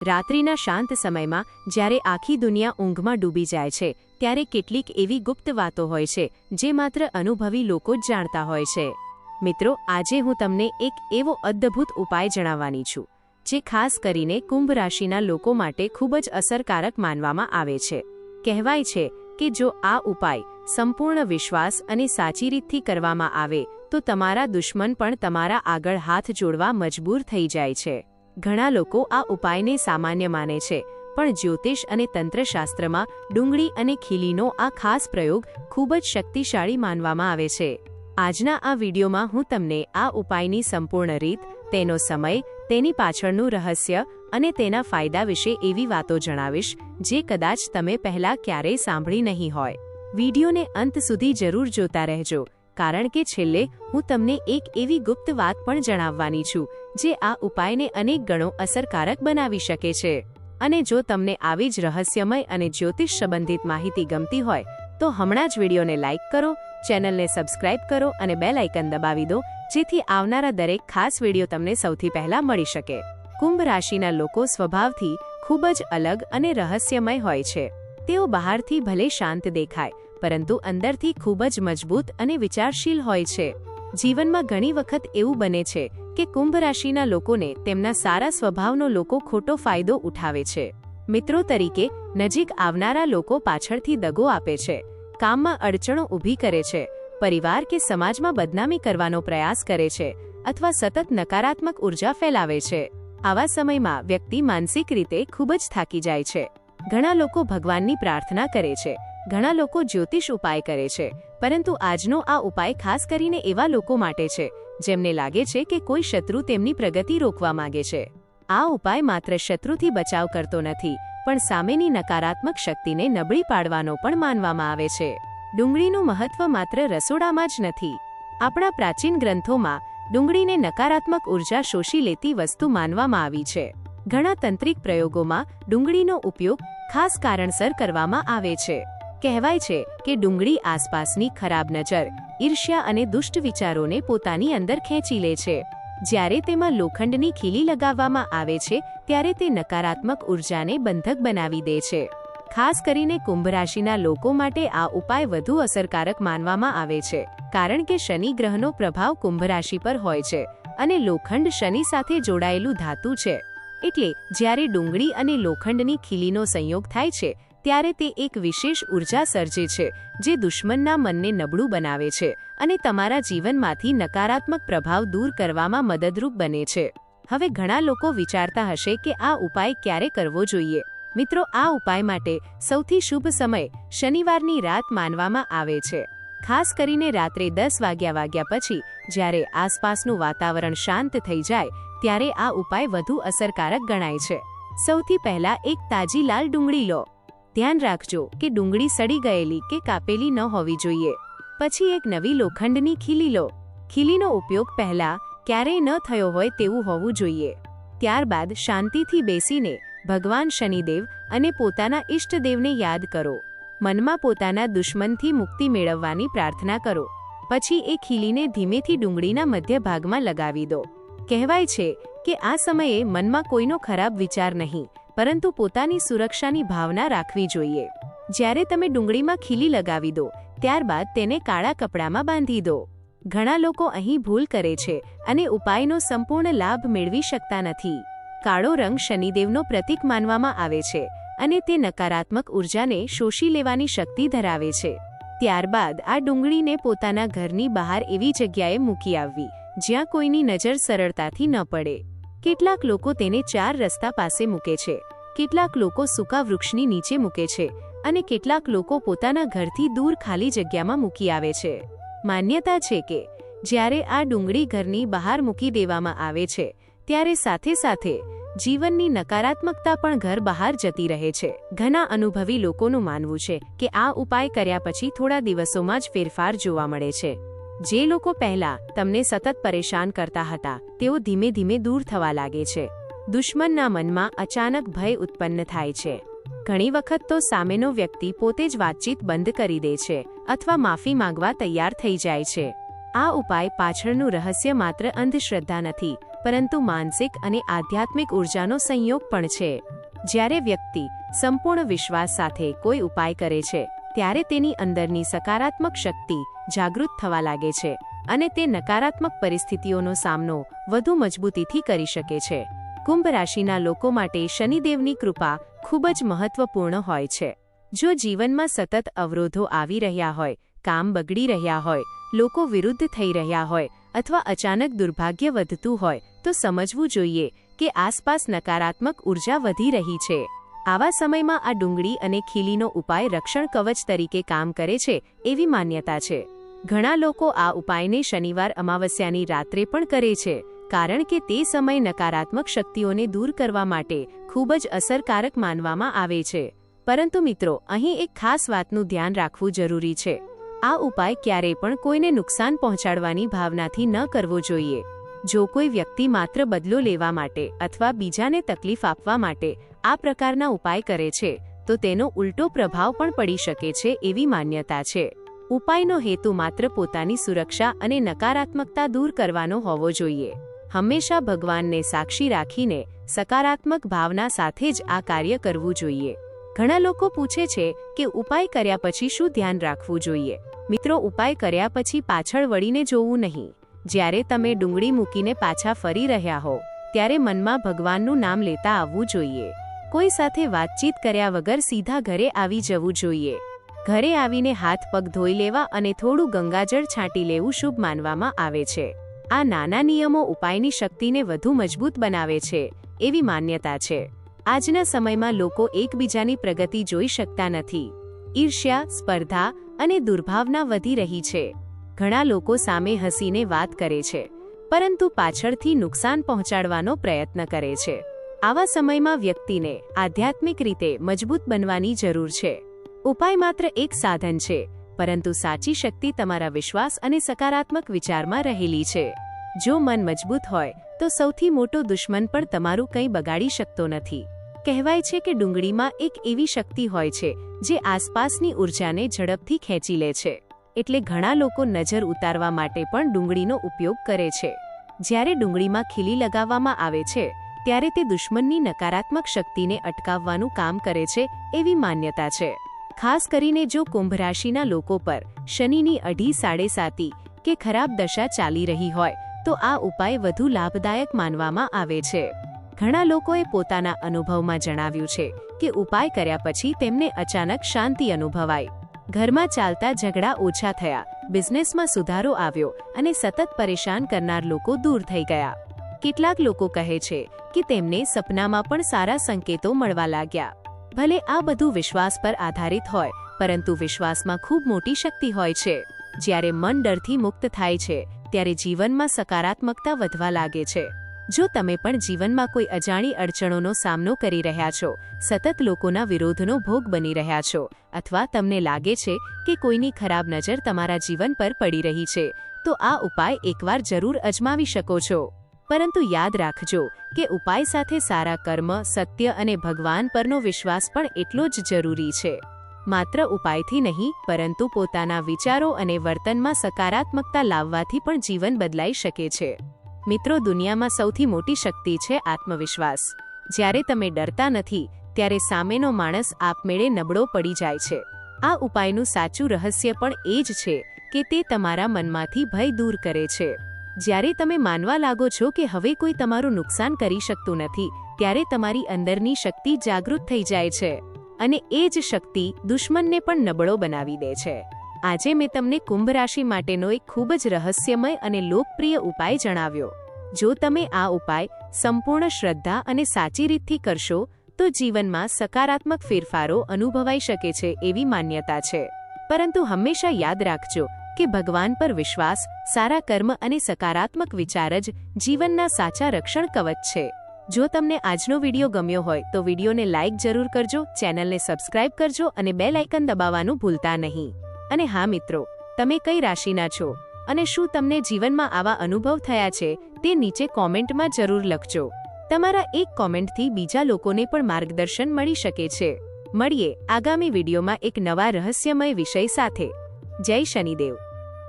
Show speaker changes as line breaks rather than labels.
રાત્રિના શાંત સમયમાં જ્યારે આખી દુનિયા ઊંઘમાં ડૂબી જાય છે ત્યારે કેટલીક એવી ગુપ્ત વાતો હોય છે જે માત્ર અનુભવી લોકો જ જાણતા હોય છે। મિત્રો, આજે હું તમને એક એવો અદ્ભુત ઉપાય જણાવવાની છું જે ખાસ કરીને કુંભ રાશિના લોકો માટે ખૂબ જ અસરકારક માનવામાં આવે છે। કહેવાય છે કે જો આ ઉપાય સંપૂર્ણ વિશ્વાસ અને સાચી રીતથી કરવામાં આવે તો તમારા દુશ્મન પણ તમારા આગળ હાથ જોડવા મજબૂર થઈ જાય છે। ઘણા લોકો આ ઉપાયને સામાન્ય માને છે, પણ જ્યોતિષ અને તંત્રશાસ્ત્રમાં ડુંગળી અને ખીલીનો આ ખાસ પ્રયોગ ખૂબ જ શક્તિશાળી માનવામાં આવે છે। આજના આ વિડીયોમાં હું તમને આ ઉપાયની સંપૂર્ણ રીત, તેનો સમય, તેની પાછળનું રહસ્ય અને તેના ફાયદા વિશે એવી વાતો જણાવીશ જે કદાચ તમે પહેલાં ક્યારેય સાંભળી નહીં હોય। વિડીયોને અંત સુધી જરૂર જોતા રહેજો, કારણ કે છેલ્લે હું તમને એક એવી ગુપ્ત વાત પણ જણાવવાની છું જે આ ઉપાયને અનેક ગણો અસરકારક બનાવી શકે છે। અને જો તમને આવી જ રહસ્યમય અને જ્યોતિષ સંબંધિત માહિતી ગમતી હોય તો હમણાં જ વિડીયોને લાઇક કરો, ચેનલને સબસ્ક્રાઇબ કરો અને બેલ આઇકન દબાવી દો, જેથી આવનારા દરેક ખાસ વિડીયો તમને સૌથી પહેલા મળી શકે। કુંભ રાશિના લોકો સ્વભાવથી ખૂબ જ અલગ અને રહસ્યમય હોય છે। તેઓ બહારથી ભલે શાંત દેખાય, પરંતુ અંદરથી ખૂબ જ મજબૂત અને વિચારશીલ હોય છે। જીવનમાં ઘણી વખત એવું બને છે કે કુંભ રાશિના લોકોને તેમના સારા સ્વભાવનો લોકો ખોટો ફાયદો ઉઠાવે છે। મિત્રો તરીકે નજીક આવનારા લોકો પાછળથી દગો આપે છે, કામમાં અડચણો ઊભી કરે છે, પરિવાર કે સમાજમાં બદનામી કરવાનો પ્રયાસ કરે છે અથવા સતત નકારાત્મક ઉર્જા ફેલાવે છે। આવા સમયમાં વ્યક્તિ માનસિક રીતે ખૂબ જ થાકી જાય છે। ઘણા લોકો ભગવાનની પ્રાર્થના કરે છે, ઘણા લોકો જ્યોતિષ ઉપાય કરે છે, પરંતુ આજનો આ ઉપાય ખાસ કરીને એવા લોકો માટે છે જેમને લાગે છે કે કોઈ શત્રુ તેમની પ્રગતિ રોકવા માંગે છે। આ ઉપાય માત્ર શત્રુથી બચાવ કરતો નથી, પણ સામેની નકારાત્મક શક્તિને નબળી પાડવાનો પણ માનવામાં આવે છે। ડુંગળીનું મહત્વ માત્ર રસોડામાં જ નથી। આપણા પ્રાચીન ગ્રંથોમાં ડુંગળીને નકારાત્મક ઉર્જા શોષી લેતી વસ્તુ માનવામાં આવી છે। ઘણા તંત્રિક પ્રયોગોમાં ડુંગળીનો ઉપયોગ ખાસ કારણસર કરવામાં આવે છે। કહેવાય છે કે ડુંગળી આસપાસની ખરાબ નજર, ઈર્ષ્યા અને દુષ્ટ વિચારોને પોતાની અંદર ખેંચી લે છે। જ્યારે તેમાં લોખંડની ખીલી લગાવવામાં આવે છે ત્યારે તે નકારાત્મક ઉર્જાને બંધક બનાવી દે છે। ખાસ કરીને કુંભ રાશિના લોકો માટે આ ઉપાય વધુ અસરકારક માનવામાં આવે છે, કારણ કે શનિ ગ્રહનો પ્રભાવ કુંભ રાશિ પર હોય છે અને લોખંડ શનિ સાથે જોડાયેલું ધાતુ છે। એટલે જ્યારે ડુંગળી અને લોખંડની ખીલીનો સંયોગ થાય છે ત્યારે તે એક વિશેષ ઉર્જા સર્જે છે જે દુશ્મનના મનને નબળું બનાવે છે અને તમારા જીવનમાંથી નકારાત્મક પ્રભાવ દૂર કરવામાં મદદરૂપ બને છે। હવે ઘણા લોકો વિચારતા હશે કે આ ઉપાય ક્યારે કરવો જોઈએ। મિત્રો, આ ઉપાય માટે સૌથી શુભ સમય શનિવારની રાત માનવામાં આવે છે, ખાસ કરીને રાત્રે 10 વાગ્યા પછી, જ્યારે આસપાસનું વાતાવરણ શાંત થઈ જાય ત્યારે આ ઉપાય વધુ અસરકારક ગણાય છે। સૌથી પહેલા એક તાજી લાલ ડુંગળી લો। ધ્યાન રાખજો કે ડુંગળી સડી ગયેલી કે કાપેલી ન હોવી જોઈએ। પછી એક નવી લોખંડની ખીલી લો। ખીલીનો ઉપયોગ પહેલા ક્યારેય ન થયો હોય તેવું હોવું જોઈએ। ત્યારબાદ શાંતિથી બેસીને ભગવાન શનિદેવ અને પોતાના ઈષ્ટદેવને યાદ કરો। મનમાં પોતાના દુશ્મનથી મુક્તિ મેળવવાની પ્રાર્થના કરો। પછી એ ખીલીને ધીમેથી ડુંગળીના મધ્ય ભાગમાં લગાવી દો। કહેવાય છે કે આ સમયે મનમાં કોઈનો ખરાબ વિચાર નહીં, પરંતુ પોતાની સુરક્ષાની ભાવના રાખવી જોઈએ। જ્યારે તમે ડુંગળીમાં ખીલી લગાવી દો ત્યારબાદ તેને કાળા કપડામાં બાંધી દો। ઘણા લોકો અહીં ભૂલ કરે છે અને ઉપાયનો સંપૂર્ણ લાભ મેળવી શકતા નથી। કાળો રંગ શનિદેવનો પ્રતીક માનવામાં આવે છે અને તે નકારાત્મક ઉર્જાને શોષી લેવાની શક્તિ ધરાવે છે। ત્યારબાદ આ ડુંગળીને પોતાના ઘરની બહાર એવી જગ્યાએ મૂકી આવવી જ્યાં કોઈની નજર સરળતાથી ન પડે। કેટલાક લોકો તેને 4 રસ્તા પાસે મૂકે છે, કેટલાક લોકો સૂકા વૃક્ષની નીચે મૂકે છે અને કેટલાક લોકો પોતાના ઘરથી દૂર ખાલી જગ્યામાં મૂકી આવે છે। માન્યતા છે કે જ્યારે આ ડુંગળી ઘરની બહાર મૂકી દેવામાં આવે છે ત્યારે સાથે સાથે જીવનની નકારાત્મકતા પણ ઘર બહાર જતી રહે છે। ઘણા અનુભવી લોકોનું માનવું છે કે આ ઉપાય કર્યા પછી થોડા દિવસોમાં જ ફેરફાર જોવા મળે છે। જે લોકો પહેલા તમને સતત પરેશાન કરતા હતા તેઓ ધીમે ધીમે દૂર થવા લાગે છે। દુશ્મનના મનમાં અચાનક ભય ઉત્પન્ન થાય છે। ઘણી વખત તો સામેનો વ્યક્તિ પોતે જ વાતચીત બંધ કરી દે છે અથવા માફી માંગવા તૈયાર થઈ જાય છે। આ ઉપાય પાછળનું રહસ્ય માત્ર અંધશ્રદ્ધા નથી, પરંતુ માનસિક અને આધ્યાત્મિક ઉર્જાનો સંયોગ પણ છે. જ્યારે વ્યક્તિ સંપૂર્ણ વિશ્વાસ સાથે કોઈ ઉપાય કરે છે ત્યારે તેની અંદરની સકારાત્મક શક્તિ જાગૃત થવા લાગે છે અને તે નકારાત્મક પરિસ્થિતિઓનો સામનો વધુ મજબૂતીથી કરી શકે છે. કુંભ રાશિના લોકો માટે શનિદેવની કૃપા ખૂબ જ મહત્વપૂર્ણ હોય છે. જો જીવનમાં સતત અવરોધો આવી રહ્યા હોય, કામ બગડી રહ્યા હોય, લોકો વિરુદ્ધ થઈ રહ્યા હોય અથવા અચાનક દુર્ભાગ્ય વધતું હોય તો સમજવું જોઈએ કે આસપાસ નકારાત્મક ઉર્જા વધી રહી છે. આવા સમયમાં આ ડુંગળી અને ખીલીનો ઉપાય રક્ષણ કવચ તરીકે કામ કરે છે એવી માન્યતા છે. ઘણા લોકો આ ઉપાયને શનિવાર અમાવસ્યાની રાત્રે પણ કરે છે, કારણ કે તે સમય નકારાત્મક શક્તિઓને દૂર કરવા માટે ખૂબ જ અસરકારક માનવામાં આવે છે. પરંતુ મિત્રો, અહીં એક ખાસ વાતનું ધ્યાન રાખવું જરૂરી છે. આ ઉપાય ક્યારેય પણ કોઈને નુકસાન પહોંચાડવાની ભાવનાથી ન કરવો જોઈએ. જો કોઈ વ્યક્તિ માત્ર બદલો લેવા માટે અથવા બીજાને તકલીફ આપવા માટે આ પ્રકારના ઉપાય કરે છે તો તેનો ઉલટો પ્રભાવ પણ પડી શકે છે એવી માન્યતા છે. ઉપાયનો હેતુ માત્ર પોતાની સુરક્ષા અને નકારાત્મકતા દૂર કરવાનો હોવો જોઈએ. હંમેશા ભગવાનને સાક્ષી રાખીને સકારાત્મક ભાવના સાથે જ આ કાર્ય કરવું જોઈએ. ઘણા લોકો પૂછે છે કે ઉપાય કર્યા પછી શું ધ્યાન રાખવું જોઈએ. મિત્રો, ઉપાય કર્યા પછી પાછળ વળીને જોવું નહીં. જ્યારે તમે ડુંગળી મૂકીને પાછા ફરી રહ્યા હો ત્યારે મનમાં ભગવાનનું નામ લેતા આવવું જોઈએ. કોઈ સાથે વાતચીત કર્યા વગર સીધા ઘરે આવી જવું જોઈએ. ઘરે આવીને હાથ પગ ધોઈ લેવા અને થોડું ગંગાજળ છાંટી લેવું શુભ માનવામાં આવે છે. આ નાના નિયમો ઉપાયની શક્તિને વધુ મજબૂત બનાવે છે એવી માન્યતા છે. આજના સમયમાં લોકો એકબીજાની પ્રગતિ જોઈ શકતા નથી. ઈર્ષ્યા, સ્પર્ધા અને દુર્ભાવના વધી રહી છે. ઘણા લોકો સામે હસીને વાત કરે છે પરંતુ પાછળથી નુકસાન પહોંચાડવાનો પ્રયત્ન કરે છે. આવા સમયમાં વ્યક્તિને આધ્યાત્મિક રીતે મજબૂત બનવાની જરૂર છે. ઉપાય માત્ર એક સાધન છે, પરંતુ સાચી શક્તિ તમારા વિશ્વાસ અને સકારાત્મક વિચારમાં રહેલી છે. જો મન મજબૂત હોય તો સૌથી મોટો દુશ્મન પણ તમારું કંઈ બગાડી શકતો નથી. કહેવાય છે કે ડુંગળીમાં એક એવી શક્તિ હોય છે જે આસપાસની ઉર્જાને ઝડપથી ખેંચી લે છે. એટલે ઘણા લોકો નજર ઉતારવા માટે પણ ડુંગળીનો ઉપયોગ કરે છે. જ્યારે ડુંગળીમાં ખીલી લગાવવામાં આવે છે ત્યારે તે દુશ્મનની નકારાત્મક શક્તિને અટકાવવાનું કામ કરે છે એવી માન્યતા છે. ખાસ કરીને જો કુંભ રાશિના લોકો પર શનિની 2.5-7 કે ખરાબ દશા ચાલી રહી હોય તો આ ઉપાય વધુ લાભદાયક માનવામાં આવે છે. ઘણા લોકોએ પોતાના અનુભવમાં જણાવ્યું છે કે ઉપાય કર્યા પછી તેમને અચાનક શાંતિ અનુભવાઈ. ઘરમાં ચાલતા ઝઘડા ઓછા થયા, બિઝનેસમાં સુધારો આવ્યો અને સતત પરેશાન કરનાર લોકો દૂર થઈ ગયા. કેટલાક લોકો કહે છે કે તેમને સપનામાં પણ સારા સંકેતો મળવા લાગ્યા. ભલે આ બધું વિશ્વાસ પર આધારિત હોય, પરંતુ વિશ્વાસમાં ખૂબ મોટી શક્તિ હોય છે. જ્યારે મન ડરથી મુક્ત થાય છે ત્યારે જીવનમાં સકારાત્મકતા વધવા લાગે છે. જો તમે પણ જીવનમાં કોઈ અજાણી અડચણોનો સામનો કરી રહ્યા છો, સતત લોકોના વિરોધનો ભોગ બની રહ્યા છો, અથવા તમને લાગે છે કે કોઈની ખરાબ નજર તમારા જીવન પર પડી રહી છે, તો આ ઉપાય એકવાર જરૂર અજમાવી શકો છો. પરંતુ યાદ રાખજો કે ઉપાય સાથે સારા કર્મ, સત્ય અને ભગવાન પરનો વિશ્વાસ પણ એટલો જ જરૂરી છે. માત્ર ઉપાયથી નહીં, પરંતુ પોતાના વિચારો અને વર્તનમાં સકારાત્મકતા લાવવાથી પણ જીવન બદલાઈ શકે છે. મિત્રો, દુનિયામાં સૌથી મોટી શક્તિ છે આત્મવિશ્વાસ. જ્યારે તમે ડરતા નથી ત્યારે સામેનો માણસ આપમેળે નબળો પડી જાય છે. આ ઉપાયનું સાચું રહસ્ય પણ એ જ છે કે તે તમારા મનમાંથી ભય દૂર કરે છે. જ્યારે તમે માનવા લાગો છો કે હવે કોઈ તમારું નુકસાન કરી શકતું નથી, ત્યારે તમારી અંદરની શક્તિ જાગૃત થઈ જાય છે અને એ જ શક્તિ દુશ્મનને પણ નબળો બનાવી દે છે. આજે મેં તમને કુંભ રાશિ માટેનો એક ખૂબ જ રહસ્યમય અને લોકપ્રિય ઉપાય જણાવ્યો. જો તમે આ ઉપાય સંપૂર્ણ શ્રદ્ધા અને સાચી રીતથી કરશો તો જીવનમાં સકારાત્મક ફેરફારો અનુભવાઈ શકે છે એવી માન્યતા છે. પરંતુ હંમેશા યાદ રાખજો કે ભગવાન પર વિશ્વાસ, સારા કર્મ અને સકારાત્મક વિચાર જ જીવનના સાચા રક્ષણ કવચ છે. જો તમને આજનો વિડીયો ગમ્યો હોય તો વિડીયોને લાઇક જરૂર કરજો, ચેનલને સબસ્ક્રાઇબ કરજો અને બેલ આઇકન દબાવવાનું ભૂલતા નહીં. અને હા મિત્રો, તમે કઈ રાશિના છો અને શું તમને જીવનમાં આવા અનુભવ થયા છે તે નીચે કોમેન્ટમાં જરૂર લખજો. તમારા એક કોમેન્ટથી બીજા લોકોને પણ માર્ગદર્શન મળી શકે છે. મળીએ આગામી વિડીયોમાં એક નવા રહસ્યમય વિષય સાથે. જય શનિદેવ.